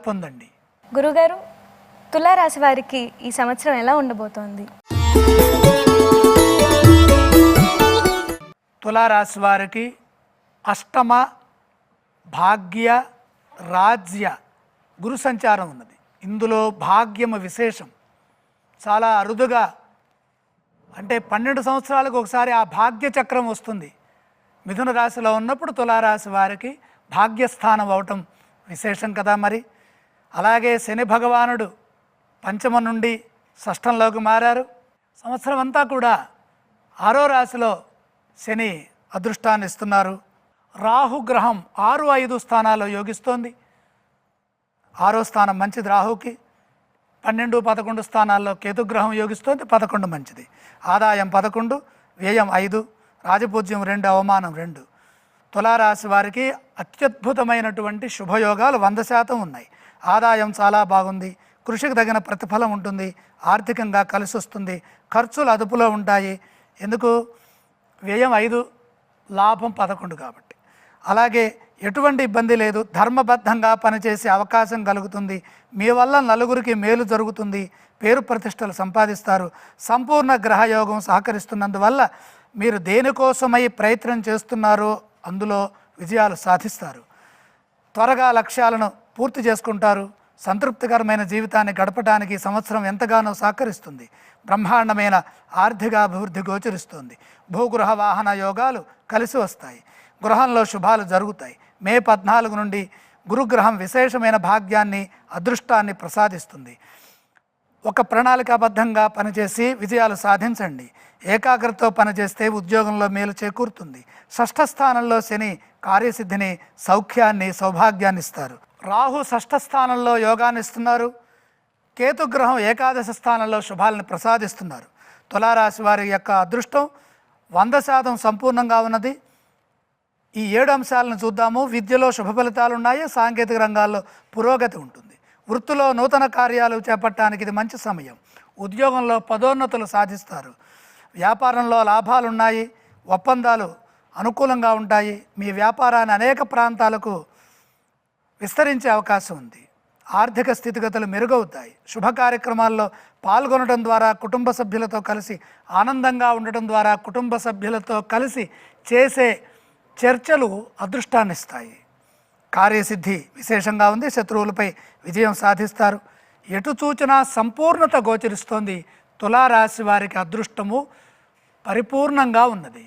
పొందండి. గురుగారు, తులారాశి వారికి ఈ సంవత్సరం ఎలా ఉండబోతోంది? తులారాశి వారికి అష్టమ, భాగ్య, రాజ్య గురు సంచారం ఉన్నది. ఇందులో భాగ్యము విశేషం. చాలా అరుదుగా, అంటే 12 సంవత్సరాలకు ఒకసారి ఆ భాగ్య చక్రం వస్తుంది. మిథున రాశిలో ఉన్నప్పుడు తులారాశి వారికి భాగ్యస్థానం అవటం విశేషం కదా. మరి అలాగే శని భగవానుడు పంచమ నుండి షష్ఠంలోకి మారారు. సంవత్సరం అంతా కూడా 6వ రాశిలో శని అదృష్టాన్ని ఇస్తున్నారు. రాహుగ్రహం 6, 5 స్థానాల్లో యోగిస్తోంది. 6వ స్థానం మంచిది రాహుకి. 12, 11 స్థానాల్లో కేతుగ్రహం యోగిస్తోంది. 11 మంచిది. ఆదాయం 11, వ్యయం 5, రాజపూజ్యం 2, అవమానం 2. తులారాశి వారికి అత్యద్భుతమైనటువంటి శుభయోగాలు 100% ఉన్నాయి. ఆదాయం చాలా బాగుంది. కృషికి తగిన ప్రతిఫలం ఉంటుంది. ఆర్థికంగా కలిసి వస్తుంది. ఖర్చులు అదుపులో ఉంటాయి. ఎందుకు? వ్యయం 5, లాభం 11 కాబట్టి. అలాగే ఎటువంటి ఇబ్బంది లేదు. ధర్మబద్ధంగా పనిచేసే అవకాశం కలుగుతుంది. మీ వల్ల నలుగురికి మేలు జరుగుతుంది. పేరు ప్రతిష్టలు సంపాదిస్తారు. సంపూర్ణ గ్రహయోగం సహకరిస్తున్నందువల్ల మీరు దేనికోసమై ప్రయత్నం చేస్తున్నారో అందులో విజయాలు సాధిస్తారు. త్వరగా లక్ష్యాలను పూర్తి చేసుకుంటారు. సంతృప్తికరమైన జీవితాన్ని గడపడానికి సంవత్సరం ఎంతగానో సహకరిస్తుంది. బ్రహ్మాండమైన ఆర్థికాభివృద్ధి గోచరిస్తుంది. భూగృహ వాహన యోగాలు కలిసి వస్తాయి. గృహంలో శుభాలు జరుగుతాయి. మే 14 నుండి గురుగ్రహం విశేషమైన భాగ్యాన్ని, అదృష్టాన్ని ప్రసాదిస్తుంది. ఒక ప్రణాళికాబద్ధంగా పనిచేసి విజయాలు సాధించండి. ఏకాగ్రతతో పనిచేస్తే ఉద్యోగంలో మేలు చేకూరుతుంది. షష్ఠ స్థానంలో శని కార్యసిద్ధిని, సౌఖ్యాన్ని, సౌభాగ్యాన్ని ఇస్తారు. రాహు షష్ఠ స్థానంలో యోగాన్ని ఇస్తున్నారు. కేతుగ్రహం ఏకాదశ స్థానంలో శుభాలను ప్రసాదిస్తున్నారు. తులారాశి వారి యొక్క అదృష్టం 100% సంపూర్ణంగా ఉన్నది. ఈ 7 అంశాలను చూద్దాము. విద్యలో శుభ ఫలితాలు ఉన్నాయి. సాంకేతిక రంగాల్లో పురోగతి ఉంటుంది. వృత్తిలో నూతన కార్యాలు చేపట్టడానికి ఇది మంచి సమయం. ఉద్యోగంలో పదోన్నతులు సాధిస్తారు. వ్యాపారంలో లాభాలున్నాయి. ఒప్పందాలు అనుకూలంగా ఉంటాయి. మీ వ్యాపారాన్ని అనేక ప్రాంతాలకు విస్తరించే అవకాశం ఉంది. ఆర్థిక స్థితిగతులు మెరుగవుతాయి. శుభ కార్యక్రమాల్లో పాల్గొనడం ద్వారా కుటుంబ సభ్యులతో కలిసి ఆనందంగా ఉండటం ద్వారా కుటుంబ సభ్యులతో కలిసి చేసే చర్చలు అదృష్టాన్ని ఇస్తాయి. కార్యసిద్ధి విశేషంగా ఉంది. శత్రువులపై విజయం సాధిస్తారు. ఎటు చూచినా సంపూర్ణత గోచరిస్తోంది. తులారాశి వారికి అదృష్టము పరిపూర్ణంగా ఉన్నది.